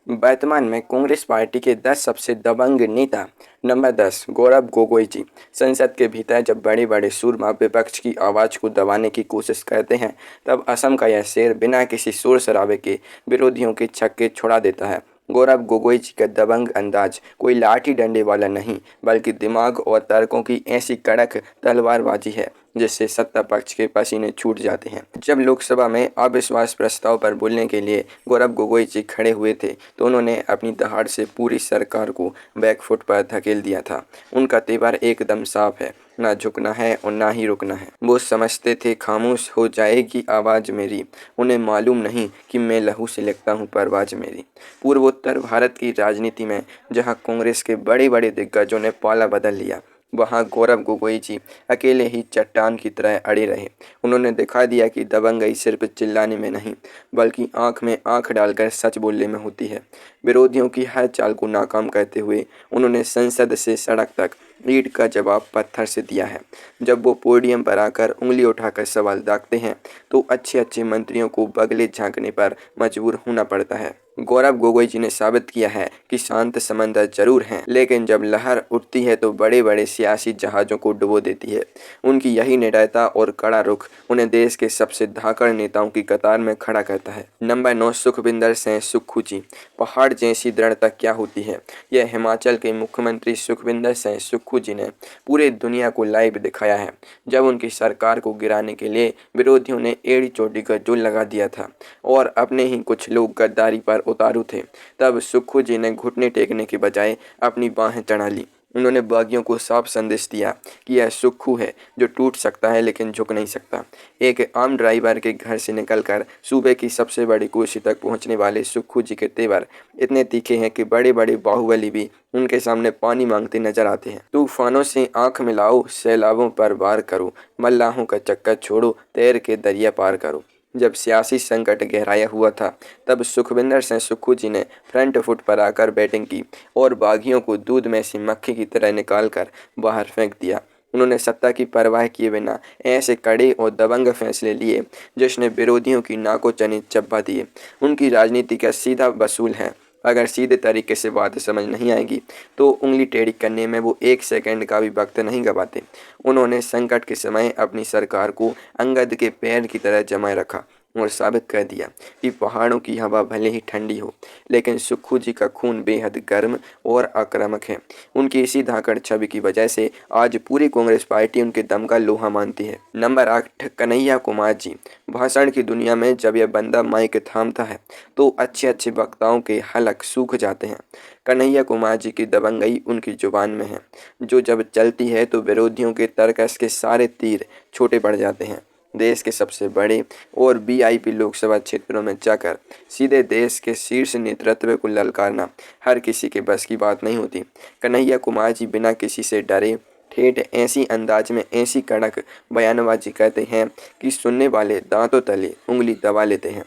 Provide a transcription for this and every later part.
वर्तमान में कांग्रेस पार्टी के 10 सबसे दबंग नेता। नंबर 10, गौरव गोगोई जी। संसद के भीतर जब बड़े बड़े सूरमा विपक्ष की आवाज़ को दबाने की कोशिश करते हैं, तब असम का यह शेर बिना किसी शोर शराबे के विरोधियों के छक्के छुड़ा देता है। गौरव गोगोई जी का दबंग अंदाज कोई लाठी डंडे वाला नहीं, बल्कि दिमाग और तर्कों की ऐसी कड़क तलवारबाजी है जिससे सत्ता पक्ष के पसीने छूट जाते हैं। जब लोकसभा में अविश्वास प्रस्ताव पर बोलने के लिए गौरव गोगोई जी खड़े हुए थे, तो उन्होंने अपनी दहाड़ से पूरी सरकार को बैकफुट पर धकेल दिया था। उनका तेवर एकदम साफ है, ना झुकना है और ना ही रुकना है। वो समझते थे खामोश हो जाएगी आवाज़ मेरी, उन्हें मालूम नहीं कि मैं लहू से लिखता हूँ परवाज़ मेरी। पूर्वोत्तर भारत की राजनीति में जहाँ कांग्रेस के बड़े बड़े दिग्गजों ने पाला बदल लिया, वहाँ गौरव गोगोई जी अकेले ही चट्टान की तरह अड़े रहे। उन्होंने दिखा दिया कि दबंगई सिर्फ चिल्लाने में नहीं, बल्कि आंख में आंख डालकर सच बोलने में होती है। विरोधियों की हर चाल को नाकाम करते हुए उन्होंने संसद से सड़क तक ईंट का जवाब पत्थर से दिया है। जब वो पोडियम पर आकर उंगली उठाकर सवाल दागते हैं, तो अच्छे अच्छे मंत्रियों को बगले झांकने पर मजबूर होना पड़ता है। गौरव गोगोई जी ने साबित किया है कि शांत समंदर जरूर हैं, लेकिन जब लहर उठती है तो बड़े बड़े सियासी जहाज़ों को डुबो देती है। उनकी यही निडरता और कड़ा रुख उन्हें देश के सबसे धाकड़ नेताओं की कतार में खड़ा करता है। नंबर 9, सुखविंदर सिंह सुक्खू जी। पहाड़ जैसी दृढ़ता क्या होती है, यह हिमाचल के मुख्यमंत्री सुखविंदर सिंह सुक्खू जी ने पूरे दुनिया को लाइव दिखाया है। जब उनकी सरकार को गिराने के लिए विरोधियों ने एड़ी चोटी का जोर लगा दिया था और अपने ही कुछ लोग गद्दारी पर उतारू थे, तब सुक्खू जी ने घुटने टेकने के बजाय अपनी बाहें चढ़ा ली। उन्होंने बागियों को साफ संदेश दिया कि यह सुक्खू है जो टूट सकता है लेकिन झुक नहीं सकता। एक आम ड्राइवर के घर से निकलकर सूबे की सबसे बड़ी कुर्सी तक पहुंचने वाले सुक्खू जी के तेवर इतने तीखे हैं कि बड़े बड़े बाहुबली भी उनके सामने पानी मांगते नजर आते हैं। तूफानों से आंख मिलाओ, सैलाबों पर वार करो, मल्लाहों का चक्कर छोड़ो, तैर के दरिया पार करो। जब सियासी संकट गहराया हुआ था, तब सुखविंदर सिंह सुक्खू जी ने फ्रंट फुट पर आकर बैटिंग की और बागियों को दूध में सी मक्खी की तरह निकाल कर बाहर फेंक दिया। उन्होंने सत्ता की परवाह किए बिना ऐसे कड़े और दबंग फैसले लिए जिसने विरोधियों की नाको चने चबा दिए। उनकी राजनीति का सीधा वसूल है। अगर सीधे तरीके से बात समझ नहीं आएगी तो उंगली टेढ़ी करने में वो एक सेकंड का भी वक्त नहीं गवाते। उन्होंने संकट के समय अपनी सरकार को अंगद के पैर की तरह जमाए रखा और साबित कर दिया कि पहाड़ों की हवा भले ही ठंडी हो, लेकिन सुक्खू जी का खून बेहद गर्म और आक्रामक है। उनकी इसी धाकड़ छवि की वजह से आज पूरी कांग्रेस पार्टी उनके दम का लोहा मानती है। नंबर 8, कन्हैया कुमार जी। भाषण की दुनिया में जब यह बंदा माइक थामता है तो अच्छे अच्छे वक्ताओं के हलक सूख जाते हैं। कन्हैया कुमार जी की दबंगई उनकी जुबान में है, जो जब चलती है तो विरोधियों के तर्कस के सारे तीर छोटे पड़ जाते हैं। देश के सबसे बड़े और वीआईपी लोकसभा क्षेत्रों में जाकर सीधे देश के शीर्ष नेतृत्व को ललकारना हर किसी के बस की बात नहीं होती। कन्हैया कुमार जी बिना किसी से डरे ठेठ ऐसी अंदाज में ऐसी कड़क बयानबाजी करते हैं कि सुनने वाले दांतों तले उंगली दबा लेते हैं।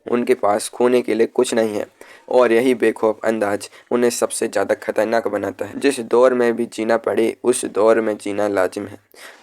उनके पास खोने के लिए कुछ नहीं है और यही बेखौफ अंदाज उन्हें सबसे ज़्यादा खतरनाक बनाता है। जिस दौर में भी जीना पड़े उस दौर में जीना लाजिम है।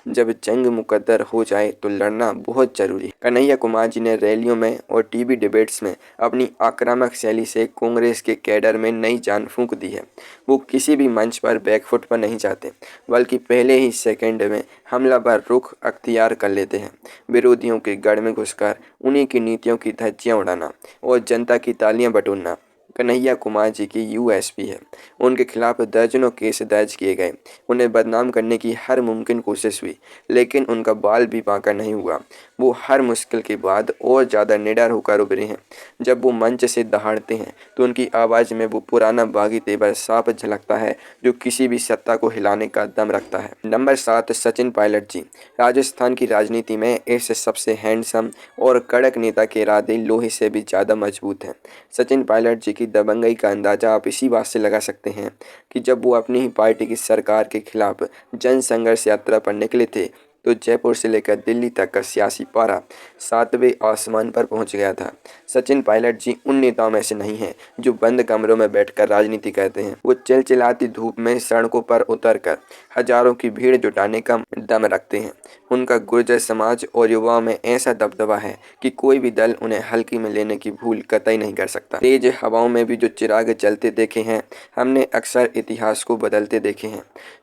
जब जंग मुकद्दर हो जाए तो लड़ना बहुत जरूरी है। कन्हैया कुमार जी ने रैलियों में और टीवी डिबेट्स में अपनी आक्रामक शैली से कांग्रेस के कैडर में नई जान फूंक दी है। वो किसी भी मंच पर बैकफुट पर नहीं जाते, बल्कि पहले ही सेकंड में हमलावर रुख अख्तियार कर लेते हैं। विरोधियों के गढ़ में घुसकर उन्हीं की नीतियों की धज्जियां उड़ाना और जनता की तालियां बटोरना कन्हैया कुमार जी की यूएसपी है। उनके खिलाफ दर्जनों केस दर्ज किए गए, उन्हें बदनाम करने की हर मुमकिन कोशिश हुई, लेकिन उनका बाल भी बांका नहीं हुआ। वो हर मुश्किल के बाद और ज़्यादा निडर होकर उभरे हैं। जब वो मंच से दहाड़ते हैं तो उनकी आवाज़ में वो पुराना बागी तेवर साफ झलकता है जो किसी भी सत्ता को हिलाने का दम रखता है। नंबर 7, सचिन पायलट जी। राजस्थान की राजनीति में इस सबसे हैंडसम और कड़क नेता के इरादे लोहे से भी ज़्यादा मजबूत हैं। सचिन पायलट जी की दबंगई का अंदाज़ा आप इसी बात से लगा सकते हैं कि जब वो अपनी ही पार्टी की सरकार के खिलाफ जन संघर्ष यात्रा पर निकले थे तो जयपुर से लेकर दिल्ली तक का सियासी पारा 7वें आसमान पर पहुंच गया था। सचिन पायलट जी उन नेताओं में से नहीं हैं जो बंद कमरों में बैठकर राजनीति करते हैं। वो चिलचिलाती धूप में सड़कों पर उतरकर हजारों की भीड़ जुटाने का दम रखते हैं। उनका गुर्जर समाज और युवाओं में ऐसा दबदबा है कि कोई भी दल उन्हें हल्की में लेने की भूल कतई नहीं कर सकता। तेज हवाओं में भी जो चिराग जलते देखे हैं, हमने अक्सर इतिहास को बदलते देखे हैं।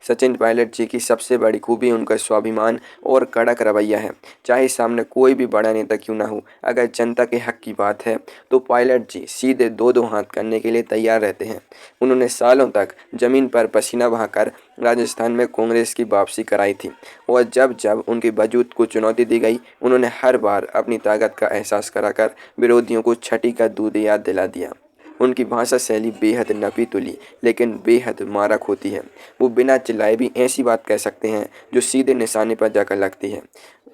सचिन पायलट जी की सबसे बड़ी खूबी उनका स्वाभिमान और कड़क रवैया है। चाहे सामने कोई भी बड़ा नेता क्यों ना हो, अगर जनता के हक की बात है तो पायलट जी सीधे दो हाथ करने के लिए तैयार रहते हैं। उन्होंने सालों तक जमीन पर पसीना बहाकर राजस्थान में कांग्रेस की वापसी कराई थी और जब जब उनके वजूद को चुनौती दी गई, उन्होंने हर बार अपनी ताकत का एहसास कराकर विरोधियों को छठी का दूध याद दिला दिया। उनकी भाषा शैली बेहद नपी तुली लेकिन बेहद मारक होती है। वो बिना चिल्लाए भी ऐसी बात कह सकते हैं जो सीधे निशाने पर जाकर लगती है।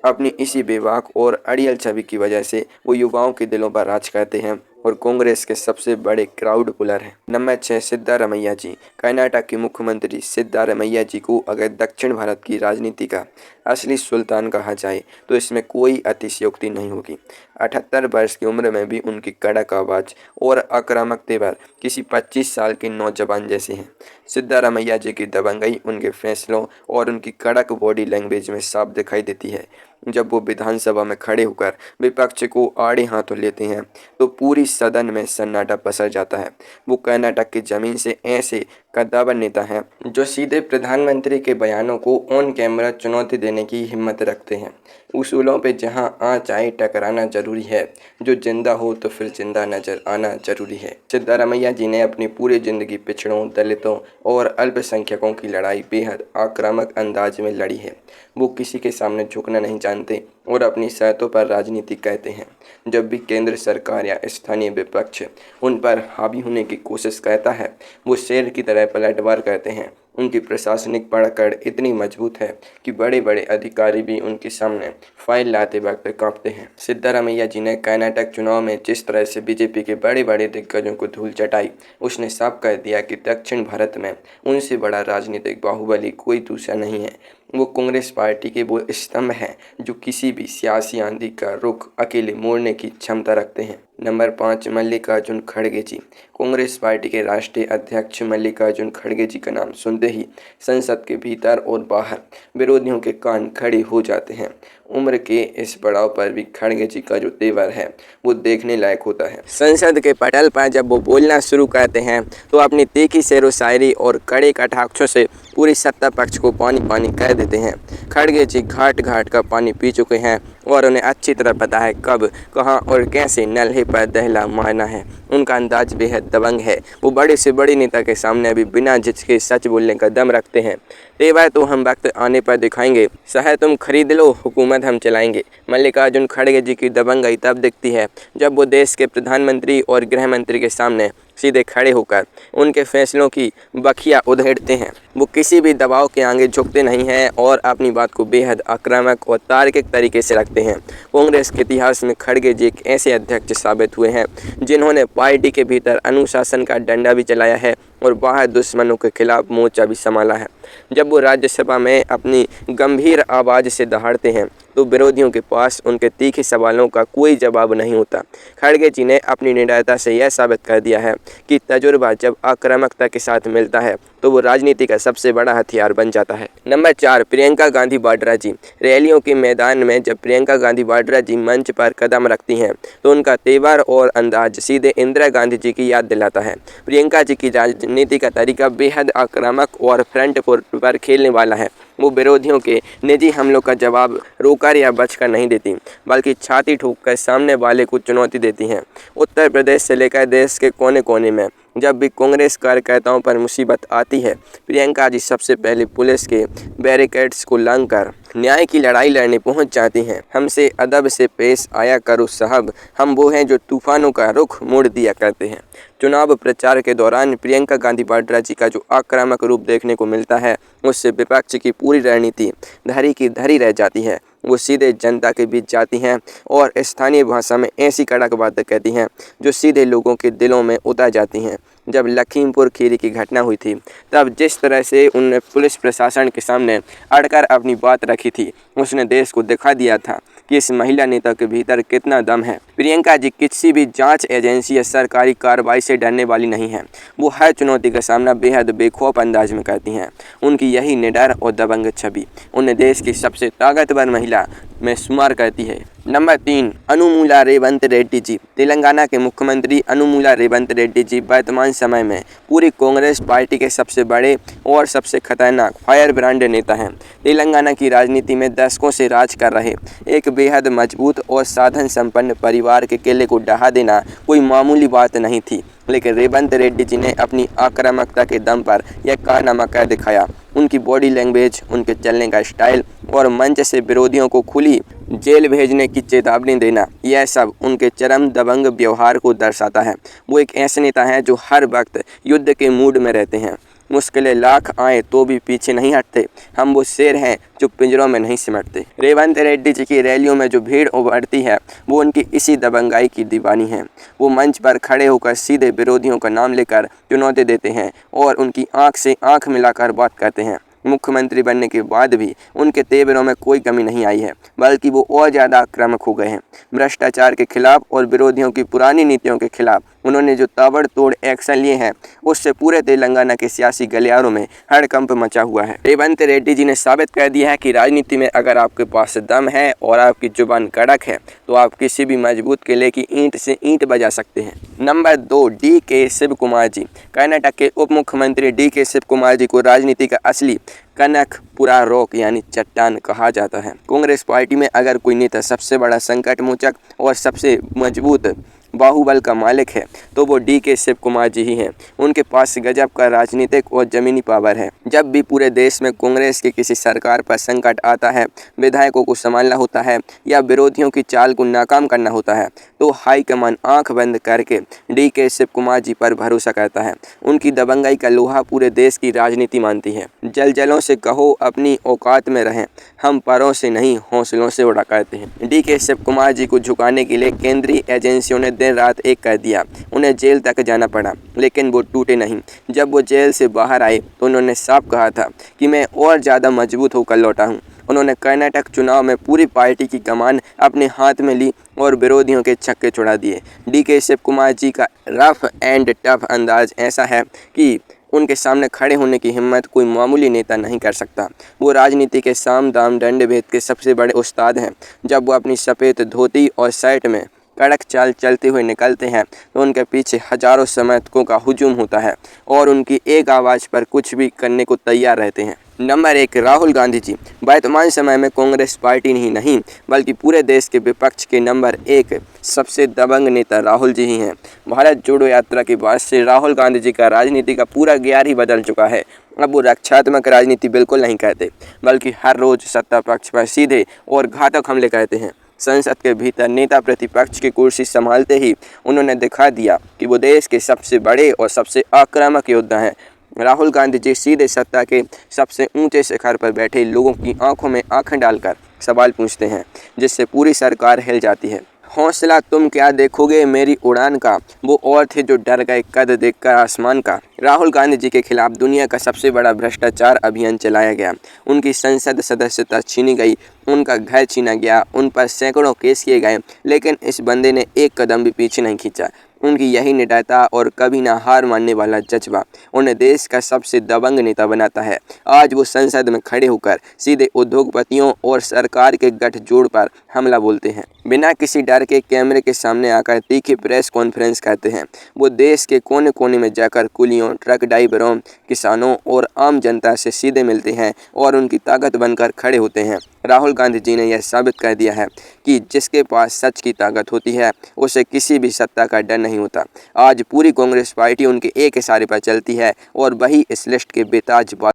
अपनी इसी बेबाक और अड़ियल छवि की वजह से वो युवाओं के दिलों पर राज करते हैं और कांग्रेस के सबसे बड़े क्राउड पुलर हैं। नंबर 6, सिद्धारमैया जी। कर्नाटक के मुख्यमंत्री सिद्धारमैया जी को अगर दक्षिण भारत की राजनीति का असली सुल्तान कहा जाए तो इसमें कोई अतिशयोक्ति नहीं होगी। 78 वर्ष की उम्र में भी उनकी कड़क आवाज़ और आक्रामक तेवर किसी 25 साल के नौजवान जैसे हैं। सिद्धारमैया जी की दबंगई उनके फैसलों और उनकी कड़क बॉडी लैंग्वेज में साफ दिखाई देती है। जब वो विधानसभा में खड़े होकर विपक्ष को आड़े हाथों लेते हैं तो पूरी सदन में सन्नाटा पसर जाता है। वो कर्नाटक की जमीन से ऐसे कद्दावर नेता हैं जो सीधे प्रधानमंत्री के बयानों को ऑन कैमरा चुनौती देने की हिम्मत रखते हैं। उसूलों पे जहां आँच आए टकराना जरूरी है, जो जिंदा हो तो फिर जिंदा नजर आना जरूरी है। सिद्धारमैया जी ने अपनी पूरी जिंदगी पिछड़ों, दलितों और अल्पसंख्यकों की लड़ाई बेहद आक्रामक अंदाज में लड़ी है। वो किसी के सामने झुकना नहीं जानते और अपनी शर्तों पर राजनीति कहते हैं। जब भी केंद्र सरकार या स्थानीय विपक्ष उन पर हावी होने की कोशिश करता है, वो शेर की तरह पलटवार करते हैं। उनकी प्रशासनिक पकड़ इतनी मजबूत है कि बड़े बड़े अधिकारी भी उनके सामने फाइल लाते वक्त कांपते हैं। सिद्धारमैया जी ने कर्नाटक चुनाव में जिस तरह से बीजेपी के बड़े बड़े दिग्गजों को धूल चटाई, उसने साफ कर दिया कि दक्षिण भारत में उनसे बड़ा राजनीतिक बाहुबली कोई दूसरा नहीं है। वो कांग्रेस पार्टी के वो स्तंभ हैं जो किसी भी सियासी आंधी का रुख अकेले मोड़ने की क्षमता रखते हैं। नंबर 5, मल्लिकार्जुन खड़गे जी। कांग्रेस पार्टी के राष्ट्रीय अध्यक्ष मल्लिकार्जुन खड़गे जी का नाम सुनते ही संसद के भीतर और बाहर विरोधियों के कान खड़े हो जाते हैं। उम्र के इस पड़ाव पर भी खड़गे जी का जो तेवर है वो देखने लायक होता है। संसद के पटल पर जब वो बोलना शुरू करते हैं तो अपनी तीखी शेरो शायरी और कड़े कटाक्षों से पूरी सत्ता पक्ष को पानी पानी कर देते हैं। खड़गे जी घाट घाट का पानी पी चुके हैं और उन्हें अच्छी तरह पता है कब, कहां और कैसे नल्हे पर दहला मारना है। उनका अंदाज बेहद दबंग है। वो बड़े से बड़े नेता के सामने भी बिना झिझके सच बोलने का दम रखते हैं। तेवर तो हम वक्त आने पर दिखाएंगे, शहर तुम खरीद लो, हुकूमत हम चलाएंगे। मल्लिकार्जुन खड़गे जी की दबंगई तब दिखती है जब वो देश के प्रधानमंत्री और गृह मंत्री के सामने सीधे खड़े होकर उनके फैसलों की बखिया उधेड़ते हैं। वो किसी भी दबाव के आगे झुकते नहीं हैं और अपनी बात को बेहद आक्रामक और तार्किक तरीके से रखते हैं। कांग्रेस के इतिहास में खड़गे जी एक ऐसे अध्यक्ष साबित हुए हैं जिन्होंने पार्टी के भीतर अनुशासन का डंडा भी चलाया है और बाहर दुश्मनों के खिलाफ मोर्चा भी संभाला है। जब वो राज्यसभा में अपनी गंभीर आवाज़ से दहाड़ते हैं तो विरोधियों के पास उनके तीखे सवालों का कोई जवाब नहीं होता। खड़गे जी ने अपनी निडरता से यह साबित कर दिया है कि तजुर्बा जब आक्रामकता के साथ मिलता है तो वो राजनीति का सबसे बड़ा हथियार बन जाता है। नंबर 4, प्रियंका गांधी वाड्रा जी। रैलियों के मैदान में जब प्रियंका गांधी वाड्रा जी मंच पर कदम रखती हैं तो उनका तेवर और अंदाज सीधे इंदिरा गांधी जी की याद दिलाता है। प्रियंका जी की राजनीति का तरीका बेहद आक्रामक और फ्रंट पर खेलने वाला है। वो विरोधियों के निजी हमलों का जवाब रोकर या बचकर नहीं देती, बल्कि छाती ठोककर सामने वाले को चुनौती देती हैं। उत्तर प्रदेश से लेकर देश के कोने कोने में जब भी कांग्रेस कार्यकर्ताओं पर मुसीबत आती है, प्रियंका जी सबसे पहले पुलिस के बैरिकेड्स को लांघकर न्याय की लड़ाई लड़ने पहुंच जाती हैं। हमसे अदब से पेश आया करो साहब, हम वो हैं जो तूफानों का रुख मोड़ दिया करते हैं। चुनाव प्रचार के दौरान प्रियंका गांधी वाड्रा जी का जो आक्रामक रूप देखने को मिलता है, उससे विपक्ष की पूरी रणनीति धरी की धरी रह जाती है। वो सीधे जनता के बीच जाती हैं और स्थानीय भाषा में ऐसी कड़क बातें कहती हैं जो सीधे लोगों के दिलों में उतर जाती हैं। जब लखीमपुर खीरी की घटना हुई थी, तब जिस तरह से उन्होंने पुलिस प्रशासन के सामने अड़कर अपनी बात रखी थी, उसने देश को दिखा दिया था कि इस महिला नेता के भीतर कितना दम है। प्रियंका जी किसी भी जांच एजेंसी या सरकारी कार्रवाई से डरने वाली नहीं हैं। वो हर चुनौती का सामना बेहद बेखौफ अंदाज में करती हैं। उनकी यही निडर और दबंग छवि उन्हें देश की सबसे ताकतवर महिला में शुमार करती है। नंबर 3, अनुमूला रेवंत रेड्डी जी। तेलंगाना के मुख्यमंत्री अनुमूला रेवंत रेड्डी जी वर्तमान समय में पूरी कांग्रेस पार्टी के सबसे बड़े और सबसे खतरनाक फायर ब्रांड नेता हैं। तेलंगाना की राजनीति में दशकों से राज कर रहे एक बेहद मजबूत और साधन संपन्न परिवार के किले को ढहा देना कोई मामूली बात नहीं थी, लेकिन रेवंत रेड्डी जी ने अपनी आक्रामकता के दम पर यह कारनामा कर दिखाया। उनकी बॉडी लैंग्वेज, उनके चलने का स्टाइल और मंच से विरोधियों को खुली जेल भेजने की चेतावनी देना, यह सब उनके चरम दबंग व्यवहार को दर्शाता है। वो एक ऐसे नेता हैं जो हर वक्त युद्ध के मूड में रहते हैं। मुश्किलें लाख आए तो भी पीछे नहीं हटते। हम वो शेर हैं जो पिंजरों में नहीं सिमटते। रेवंत रेड्डी जी की रैलियों में जो भीड़ उमड़ती है, वो उनकी इसी दबंगाई की दीवानी है। वो मंच पर खड़े होकर सीधे विरोधियों का नाम लेकर चुनौती देते हैं और उनकी आंख से आंख मिलाकर बात करते हैं। मुख्यमंत्री बनने के बाद भी उनके तेवरों में कोई कमी नहीं आई है, बल्कि वो और ज़्यादा आक्रामक हो गए हैं। भ्रष्टाचार के खिलाफ और विरोधियों की पुरानी नीतियों के खिलाफ उन्होंने जो ताबड़तोड़ एक्शन लिए हैं, उससे पूरे तेलंगाना के सियासी गलियारों में हड़कंप मचा हुआ है। रेवंत रेड्डी जी ने साबित कर दिया है कि राजनीति में अगर आपके पास दम है और आपकी जुबान कड़क है, तो आप किसी भी मजबूत किले की ईंट से ईंट बजा सकते हैं। Number 2, D K. शिव कुमार जी। कर्नाटक के उप मुख्यमंत्री डी.के. शिव कुमार जी को राजनीति का असली कनकपुरा रॉक यानी चट्टान कहा जाता है। कांग्रेस पार्टी में अगर कोई नेता सबसे बड़ा संकट मोचक और सबसे मजबूत बाहुबल का मालिक है, तो वो डी.के. शिव कुमार जी ही हैं। उनके पास गजब का राजनीतिक और जमीनी पावर है। जब भी पूरे देश में कांग्रेस की किसी सरकार पर संकट आता है, विधायकों को संभालना होता है या विरोधियों की चाल को नाकाम करना होता है, तो हाईकमान आंख बंद करके डी.के. शिव कुमार जी पर भरोसा करता है। उनकी दबंगाई का लोहा पूरे देश की राजनीति मानती है। जलजलों से कहो अपनी औकात में रहें, हम परों से नहीं हौसलों से उड़ा करते हैं। डी.के. शिव कुमार जी को झुकाने के लिए केंद्रीय एजेंसियों ने दिन रात एक कर दिया। उन्हें जेल तक जाना पड़ा, लेकिन वो टूटे नहीं। जब वो जेल से बाहर आए तो उन्होंने साफ कहा था कि मैं और ज़्यादा मजबूत होकर लौटा हूँ। उन्होंने कर्नाटक चुनाव में पूरी पार्टी की कमान अपने हाथ में ली और विरोधियों के छक्के छुड़ा दिए। डी.के. शिव कुमार जी का रफ एंड टफ अंदाज ऐसा है कि उनके सामने खड़े होने की हिम्मत कोई मामूली नेता नहीं कर सकता। वो राजनीति के साम दाम दंड भेद के सबसे बड़े उस्ताद हैं। जब वो अपनी सफ़ेद धोती और शर्ट में कड़क चाल चलते हुए निकलते हैं, तो उनके पीछे हजारों समर्थकों का हुजूम होता है और उनकी एक आवाज़ पर कुछ भी करने को तैयार रहते हैं। नंबर 1, राहुल गांधी जी। वर्तमान समय में कांग्रेस पार्टी ही नहीं, बल्कि पूरे देश के विपक्ष के नंबर 1 सबसे दबंग नेता राहुल जी ही हैं। भारत जोड़ो यात्रा के बाद से राहुल गांधी जी का राजनीति का पूरा गियर ही बदल चुका है। अब वो रक्षात्मक राजनीति बिल्कुल नहीं करते, बल्कि हर रोज़ सत्ता पक्ष पर सीधे और घातक हमले करते हैं। संसद के भीतर नेता प्रतिपक्ष की कुर्सी संभालते ही उन्होंने दिखा दिया कि वो देश के सबसे बड़े और सबसे आक्रामक योद्धा हैं। राहुल गांधी जी सीधे सत्ता के सबसे ऊंचे शिखर पर बैठे लोगों की आंखों में आंखें डालकर सवाल पूछते हैं, जिससे पूरी सरकार हिल जाती है। हौसला तुम क्या देखोगे मेरी उड़ान का, वो और थे जो डर गए कद देखकर आसमान का। राहुल गांधी जी के खिलाफ दुनिया का सबसे बड़ा भ्रष्टाचार अभियान चलाया गया। उनकी संसद सदस्यता छीनी गई, उनका घर छीना गया, उन पर सैकड़ों केस किए गए, लेकिन इस बंदे ने एक कदम भी पीछे नहीं खींचा। उनकी यही निडरता और कभी ना हार मानने वाला जज्बा उन्हें देश का सबसे दबंग नेता बनाता है। आज वो संसद में खड़े होकर सीधे उद्योगपतियों और सरकार के गठजोड़ पर हमला बोलते हैं। बिना किसी डर के कैमरे के सामने आकर तीखी प्रेस कॉन्फ्रेंस करते हैं। वो देश के कोने कोने में जाकर कुलियों, ट्रक ड्राइवरों, किसानों और आम जनता से सीधे मिलते हैं और उनकी ताकत बनकर खड़े होते हैं। राहुल गांधी जी ने यह साबित कर दिया है कि जिसके पास सच की ताकत होती है, उसे किसी भी सत्ता का डर नहीं होता। आज पूरी कांग्रेस पार्टी उनके एक इशारे पर चलती है और वही इस लिस्ट के बेताज